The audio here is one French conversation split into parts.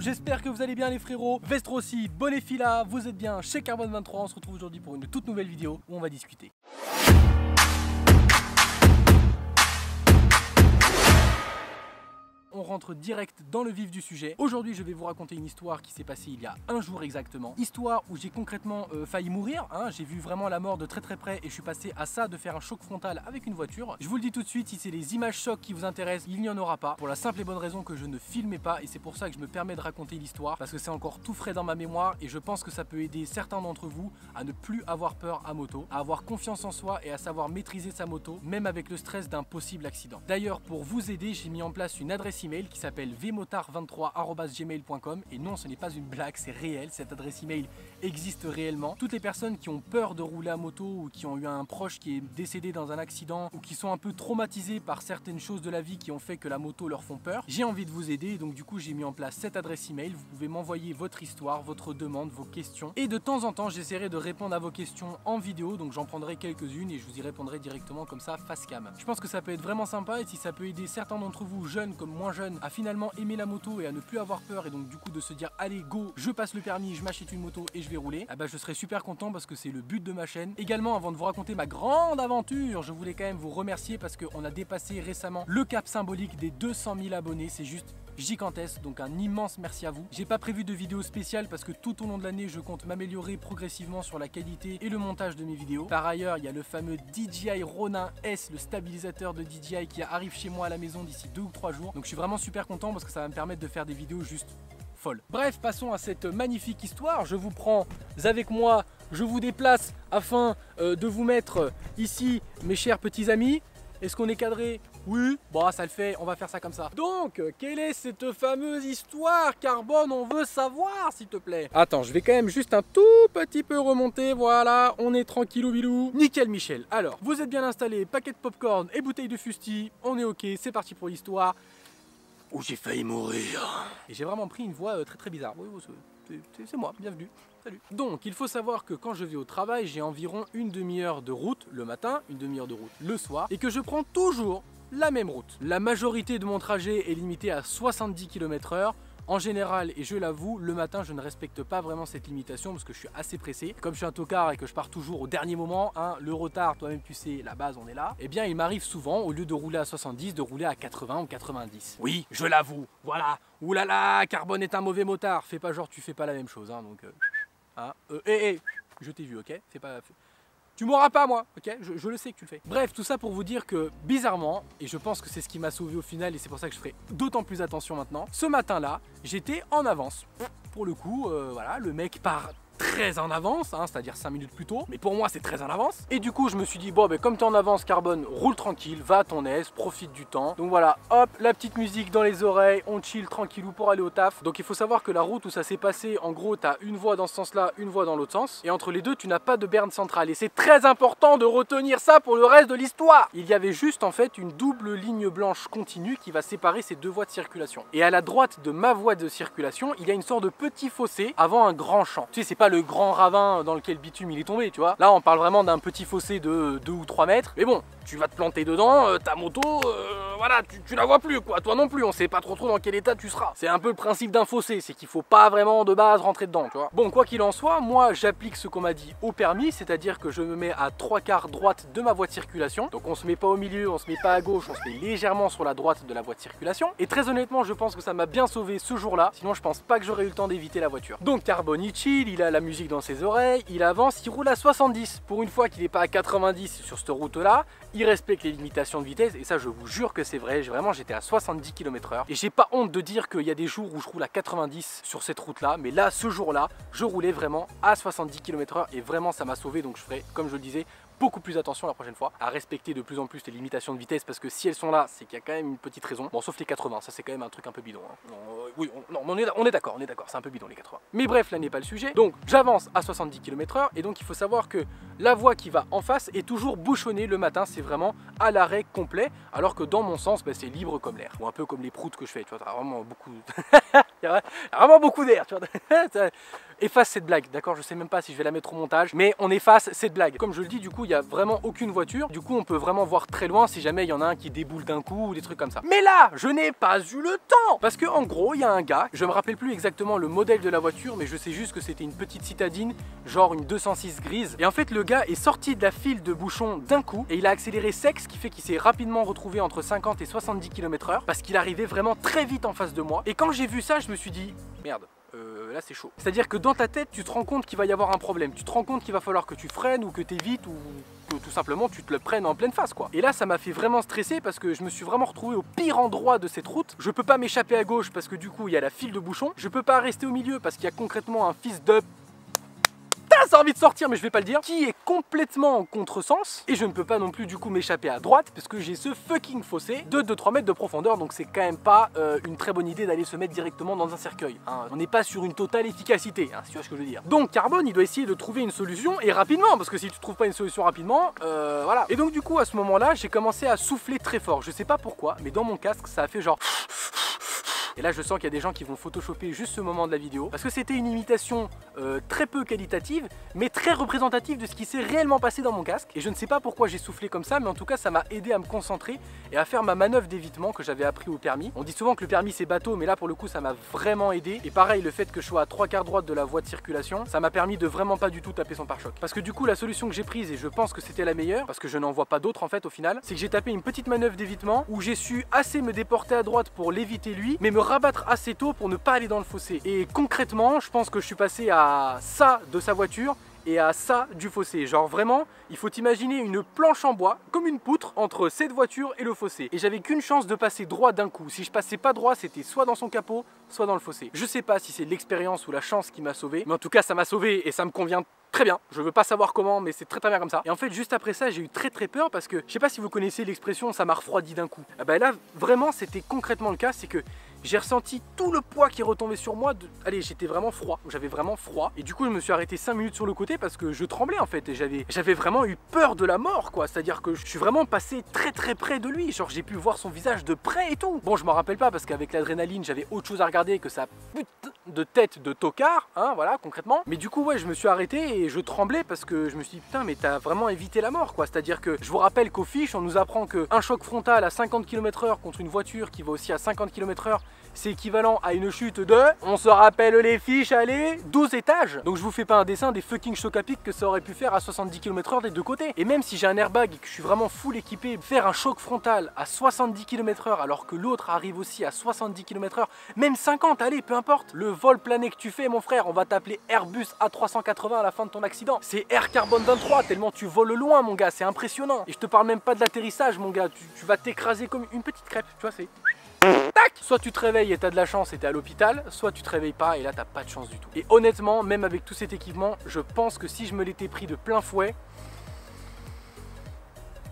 j'espère que vous allez bien les frérots. Vestre aussi, bonnet fila, vous êtes bien chez Carbone 23. On se retrouve aujourd'hui pour une toute nouvelle vidéo où on va discuter. On rentre direct dans le vif du sujet. Aujourd'hui, je vais vous raconter une histoire qui s'est passée il y a un jour exactement. Histoire où j'ai concrètement failli mourir. J'ai vu vraiment la mort de très très près et je suis passé à ça de faire un choc frontal avec une voiture. Je vous le dis tout de suite, si c'est les images chocs qui vous intéressent, il n'y en aura pas. Pour la simple et bonne raison que je ne filmais pas et c'est pour ça que je me permets de raconter l'histoire parce que c'est encore tout frais dans ma mémoire et je pense que ça peut aider certains d'entre vous à ne plus avoir peur à moto, à avoir confiance en soi et à savoir maîtriser sa moto, même avec le stress d'un possible accident. D'ailleurs, pour vous aider, j'ai mis en place une adresse email qui s'appelle vmotard23@gmail.com et non, ce n'est pas une blague, c'est réel, cette adresse email existe réellement. Toutes les personnes qui ont peur de rouler à moto ou qui ont eu un proche qui est décédé dans un accident ou qui sont un peu traumatisés par certaines choses de la vie qui ont fait que la moto leur font peur, j'ai envie de vous aider, donc du coup j'ai mis en place cette adresse email. Vous pouvez m'envoyer votre histoire, votre demande, vos questions et de temps en temps j'essaierai de répondre à vos questions en vidéo, donc j'en prendrai quelques-unes et je vous y répondrai directement comme ça face cam. Je pense que ça peut être vraiment sympa et si ça peut aider certains d'entre vous, jeunes comme moins jeunes, à finalement aimer la moto et à ne plus avoir peur et donc du coup de se dire allez go, je passe le permis, je m'achète une moto et je vais rouler, je serai super content parce que c'est le but de ma chaîne. Également, avant de vous raconter ma grande aventure, je voulais quand même vous remercier parce qu'on a dépassé récemment le cap symbolique des 200 000 abonnés, c'est juste gigantesque, donc un immense merci à vous. J'ai pas prévu de vidéo spéciale parce que tout au long de l'année je compte m'améliorer progressivement sur la qualité et le montage de mes vidéos. Par ailleurs, il y a le fameux DJI Ronin S, le stabilisateur de DJI qui arrive chez moi à la maison d'ici 2 ou 3 jours, donc je suis vraiment super content parce que ça va me permettre de faire des vidéos juste folles. Bref, passons à cette magnifique histoire. Je vous prends avec moi, je vous déplace afin de vous mettre ici mes chers petits amis. Est-ce qu'on est cadré? Oui, bon ça le fait, on va faire ça comme ça. Donc, quelle est cette fameuse histoire, Carbone? On veut savoir, s'il te plaît. Attends, je vais quand même juste un tout petit peu remonter, voilà, on est tranquillou bilou. Nickel Michel. Alors, vous êtes bien installés, paquet de popcorn et bouteille de fusti, on est ok, c'est parti pour l'histoire. Où j'ai failli mourir. Et j'ai vraiment pris une voix très très bizarre. Oui, c'est moi, bienvenue. Salut. Donc, il faut savoir que quand je vais au travail, j'ai environ une demi-heure de route le matin, une demi-heure de route le soir, et que je prends toujours la même route. La majorité de mon trajet est limitée à 70 km/h. En général, et je l'avoue, le matin, je ne respecte pas vraiment cette limitation parce que je suis assez pressé. Comme je suis un tocard et que je pars toujours au dernier moment, le retard, toi-même tu sais, la base, on est là. Eh bien, il m'arrive souvent, au lieu de rouler à 70, de rouler à 80 ou 90. Oui, je l'avoue, voilà. Ouh là là, Carbone est un mauvais motard. Fais pas genre, tu fais pas la même chose, donc... je t'ai vu, ok? Fais pas... Tu m'auras pas moi, ok? Je le sais que tu le fais. Bref, tout ça pour vous dire que bizarrement, et je pense que c'est ce qui m'a sauvé au final et c'est pour ça que je ferai d'autant plus attention maintenant, ce matin-là, j'étais en avance. Pour le coup, voilà, le mec part très en avance, c'est-à-dire 5 minutes plus tôt, mais pour moi c'est très en avance. Et du coup je me suis dit bon comme t'es en avance Carbone, roule tranquille, va à ton aise, profite du temps. Donc voilà, hop, la petite musique dans les oreilles, on chill tranquillou pour aller au taf. Donc il faut savoir que la route où ça s'est passé, en gros t'as une voie dans ce sens-là, une voie dans l'autre sens, et entre les deux tu n'as pas de berne centrale. Et c'est très important de retenir ça pour le reste de l'histoire. Il y avait juste en fait une double ligne blanche continue qui va séparer ces deux voies de circulation. Et à la droite de ma voie de circulation, il y a une sorte de petit fossé avant un grand champ. Tu sais, c'est pas le grand ravin dans lequel le bitume il est tombé, tu vois. Là on parle vraiment d'un petit fossé de 2 ou 3 mètres. Mais bon, tu vas te planter dedans, ta moto, voilà, tu la vois plus quoi, toi non plus, on sait pas trop dans quel état tu seras. C'est un peu le principe d'un fossé, c'est qu'il faut pas vraiment de base rentrer dedans, tu vois. Bon, quoi qu'il en soit, moi j'applique ce qu'on m'a dit au permis, c'est-à-dire que je me mets à 3/4 droite de ma voie de circulation. Donc on se met pas au milieu, on se met pas à gauche, on se met légèrement sur la droite de la voie de circulation. Et très honnêtement, je pense que ça m'a bien sauvé ce jour-là, sinon je pense pas que j'aurais eu le temps d'éviter la voiture. Donc Carbone il chill, il a la musique dans ses oreilles, il avance, il roule à 70. Pour une fois qu'il n'est pas à 90 sur cette route-là, il respecte les limitations de vitesse et ça je vous jure que c'est vrai, vraiment j'étais à 70 km/h et j'ai pas honte de dire qu'il y a des jours où je roule à 90 sur cette route-là, mais là, ce jour-là, je roulais vraiment à 70 km/h et vraiment ça m'a sauvé, donc je ferai, comme je le disais, beaucoup plus attention la prochaine fois à respecter de plus en plus les limitations de vitesse parce que si elles sont là, c'est qu'il y a quand même une petite raison. Bon, sauf les 80, ça c'est quand même un truc un peu bidon. Non, oui, on est d'accord, c'est un peu bidon les 80. Mais bref, là n'est pas le sujet. Donc j'avance à 70 km/h et donc il faut savoir que la voie qui va en face est toujours bouchonnée le matin, c'est vraiment à l'arrêt complet, alors que dans mon sens, c'est libre comme l'air. Ou un peu comme les proutes que je fais, tu vois, t'as vraiment beaucoup... il y a vraiment beaucoup d'air, tu vois. efface cette blague, d'accord? Je sais même pas si je vais la mettre au montage, mais on efface cette blague. Comme je le dis, du coup, il y a vraiment aucune voiture. Du coup, on peut vraiment voir très loin si jamais il y en a un qui déboule d'un coup ou des trucs comme ça. Mais là, je n'ai pas eu le temps parce que en gros, il y a un gars, je me rappelle plus exactement le modèle de la voiture, mais je sais juste que c'était une petite citadine, genre une 206 grise. Et en fait, le gars est sorti de la file de bouchons d'un coup et il a accéléré sec, ce qui fait qu'il s'est rapidement retrouvé entre 50 et 70 km/h parce qu'il arrivait vraiment très vite en face de moi. Et quand j'ai vu ça, je me suis dit, merde. Là c'est chaud. C'est-à-dire que dans ta tête tu te rends compte qu'il va y avoir un problème. Tu te rends compte qu'il va falloir que tu freines ou que tu évites ou que tout simplement tu te le prennes en pleine face quoi. Et là ça m'a fait vraiment stresser parce que je me suis vraiment retrouvé au pire endroit de cette route. Je peux pas m'échapper à gauche parce que du coup il y a la file de bouchons. Je peux pas rester au milieu parce qu'il y a concrètement un fils de... Ça a envie de sortir mais je vais pas le dire, qui est complètement en contresens et je ne peux pas non plus du coup m'échapper à droite parce que j'ai ce fucking fossé de 2-3 mètres de profondeur, donc c'est quand même pas une très bonne idée d'aller se mettre directement dans un cercueil hein. On n'est pas sur une totale efficacité hein, si tu vois ce que je veux dire. Donc Carbone il doit essayer de trouver une solution et rapidement parce que si tu trouves pas une solution rapidement voilà. Et donc du coup à ce moment là j'ai commencé à souffler très fort, je sais pas pourquoi mais dans mon casque ça a fait genre... Et là je sens qu'il y a des gens qui vont photoshopper juste ce moment de la vidéo parce que c'était une imitation très peu qualitative mais très représentative de ce qui s'est réellement passé dans mon casque. Et je ne sais pas pourquoi j'ai soufflé comme ça, mais en tout cas ça m'a aidé à me concentrer et à faire ma manœuvre d'évitement que j'avais appris au permis. On dit souvent que le permis c'est bateau, mais là pour le coup ça m'a vraiment aidé. Et pareil, le fait que je sois à 3/4 droite de la voie de circulation, ça m'a permis de vraiment pas du tout taper son pare-choc. Parce que du coup la solution que j'ai prise, et je pense que c'était la meilleure, parce que je n'en vois pas d'autres en fait au final, c'est que j'ai tapé une petite manœuvre d'évitement où j'ai su assez me déporter à droite pour l'éviter lui, mais me rabattre assez tôt pour ne pas aller dans le fossé. Et concrètement, je pense que je suis passé à ça de sa voiture et à ça du fossé. Genre vraiment, il faut imaginer une planche en bois, comme une poutre, entre cette voiture et le fossé. Et j'avais qu'une chance de passer droit d'un coup. Si je passais pas droit, c'était soit dans son capot, soit dans le fossé. Je sais pas si c'est l'expérience ou la chance qui m'a sauvé, mais en tout cas ça m'a sauvé et ça me convient très bien. Je veux pas savoir comment, mais c'est très bien comme ça. Et en fait, juste après ça, j'ai eu très peur parce que, je sais pas si vous connaissez l'expression, ça m'a refroidi d'un coup. Ah bah là, vraiment, c'était concrètement le cas, c'est que j'ai ressenti tout le poids qui retombait sur moi. Allez, j'étais vraiment froid, j'avais vraiment froid. Et du coup, je me suis arrêté 5 minutes sur le côté parce que je tremblais en fait. Et j'avais vraiment eu peur de la mort, quoi. C'est-à-dire que je suis vraiment passé très près de lui. Genre, j'ai pu voir son visage de près et tout. Bon, je m'en rappelle pas parce qu'avec l'adrénaline, j'avais autre chose à regarder que sa putain de tête de tocard, hein, voilà, concrètement. Mais du coup, ouais, je me suis arrêté et je tremblais parce que je me suis dit, putain, mais t'as vraiment évité la mort, quoi. C'est-à-dire que je vous rappelle qu'aux fiches, on nous apprend qu'un choc frontal à 50 km/h contre une voiture qui va aussi à 50 km/h, c'est équivalent à une chute de, on se rappelle les fiches, allez, 12 étages. Donc je vous fais pas un dessin des fucking chocs à pic que ça aurait pu faire à 70 km/h des deux côtés. Et même si j'ai un airbag et que je suis vraiment full équipé, faire un choc frontal à 70 km/h alors que l'autre arrive aussi à 70 km/h, même 50, allez, peu importe. Le vol plané que tu fais, mon frère, on va t'appeler Airbus A380 à la fin de ton accident. C'est Air Carbone 23, tellement tu voles loin, mon gars, c'est impressionnant. Et je te parle même pas de l'atterrissage, mon gars, tu vas t'écraser comme une petite crêpe, tu vois, c'est... Tac! Soit tu te réveilles et t'as de la chance et t'es à l'hôpital, soit tu te réveilles pas et là t'as pas de chance du tout. Et honnêtement, même avec tout cet équipement, je pense que si je me l'étais pris de plein fouet,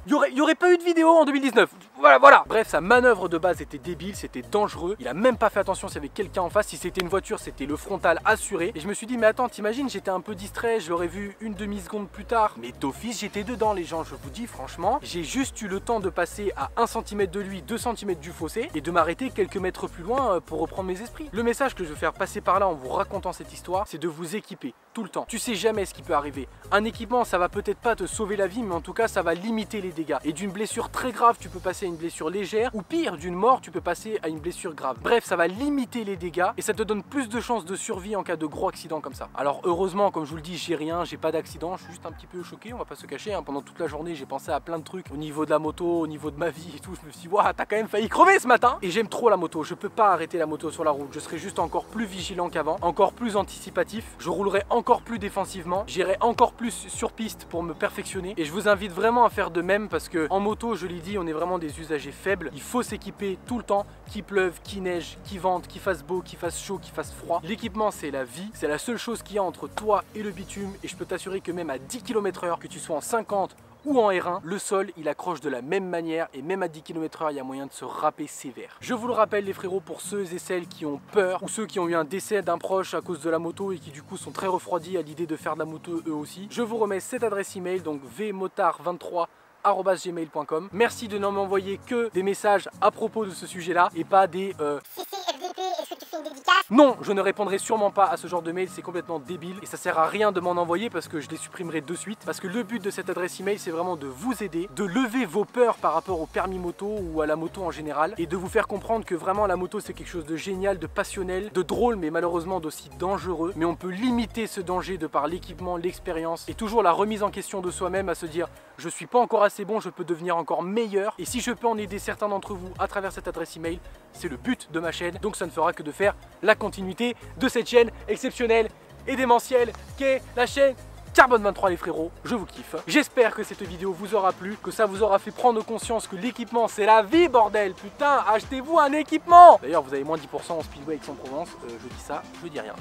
il y aurait pas eu de vidéo en 2019. Voilà. Bref, sa manœuvre de base était débile, c'était dangereux. Il a même pas fait attention s'il y avait quelqu'un en face. Si c'était une voiture, c'était le frontal assuré. Et je me suis dit, mais attends, t'imagines, j'étais un peu distrait, je l'aurais vu une demi-seconde plus tard. Mais d'office, j'étais dedans, les gens. Je vous dis, franchement, j'ai juste eu le temps de passer à 1 cm de lui, 2 cm du fossé et de m'arrêter quelques mètres plus loin pour reprendre mes esprits. Le message que je veux faire passer par là en vous racontant cette histoire, c'est de vous équiper tout le temps. Tu sais jamais ce qui peut arriver. Un équipement, ça va peut-être pas te sauver la vie, mais en tout cas, ça va limiter les dégâts. Et d'une blessure très grave, tu peux passer à une blessure légère, ou pire, d'une mort, tu peux passer à une blessure grave. Bref, ça va limiter les dégâts et ça te donne plus de chances de survie en cas de gros accident comme ça. Alors heureusement, comme je vous le dis, j'ai rien, j'ai pas d'accident, je suis juste un petit peu choqué, on va pas se cacher, hein. Pendant toute la journée, j'ai pensé à plein de trucs au niveau de la moto, au niveau de ma vie et tout. Je me suis dit, waouh, t'as quand même failli crever ce matin. Et j'aime trop la moto, je peux pas arrêter la moto sur la route, je serai juste encore plus vigilant qu'avant, encore plus anticipatif, je roulerai encore plus défensivement, j'irai encore plus sur piste pour me perfectionner. Et je vous invite vraiment à faire de même parce que en moto, je l'ai dit, on est vraiment des usagers faibles. Il faut s'équiper tout le temps, qu'il pleuve, qu'il neige, qu'il vente, qu'il fasse beau, qu'il fasse chaud, qu'il fasse froid. L'équipement, c'est la vie, c'est la seule chose qu'il y a entre toi et le bitume. Et je peux t'assurer que même à 10 km/h, que tu sois en 50 ou en R1, le sol il accroche de la même manière et même à 10 km/h il y a moyen de se râper sévère. Je vous le rappelle les frérots, pour ceux et celles qui ont peur ou ceux qui ont eu un décès d'un proche à cause de la moto et qui du coup sont très refroidis à l'idée de faire de la moto eux aussi, je vous remets cette adresse email, donc vmotard23@gmail.com. Merci de ne m'envoyer que des messages à propos de ce sujet là et pas des Si, FDP, est-ce que tu fais une dédicace. Non, je ne répondrai sûrement pas à ce genre de mail, c'est complètement débile et ça sert à rien de m'en envoyer parce que je les supprimerai de suite. Parce que le but de cette adresse email, c'est vraiment de vous aider, de lever vos peurs par rapport au permis moto ou à la moto en général et de vous faire comprendre que vraiment la moto c'est quelque chose de génial, de passionnel, de drôle mais malheureusement d'aussi dangereux. Mais on peut limiter ce danger de par l'équipement, l'expérience et toujours la remise en question de soi-même à se dire je suis pas encore assez bon, je peux devenir encore meilleur et si je peux en aider certains d'entre vous à travers cette adresse email, c'est le but de ma chaîne. Donc ça ne fera que de faire la continuité de cette chaîne exceptionnelle et démentielle qu'est la chaîne Carbone 23 les frérots, je vous kiffe. J'espère que cette vidéo vous aura plu, que ça vous aura fait prendre conscience que l'équipement c'est la vie bordel, putain, achetez-vous un équipement. D'ailleurs vous avez moins 10% en Speedway Aix-en-Provence, je dis ça, je dis rien.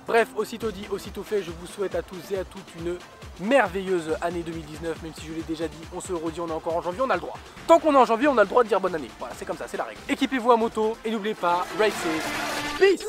Bref, aussitôt dit, aussitôt fait, je vous souhaite à tous et à toutes une merveilleuse année 2019, même si je l'ai déjà dit, on se redit, on est encore en janvier, on a le droit. Tant qu'on est en janvier, on a le droit de dire bonne année. Voilà, c'est comme ça, c'est la règle. Équipez-vous à moto et n'oubliez pas, ride safe. Peace.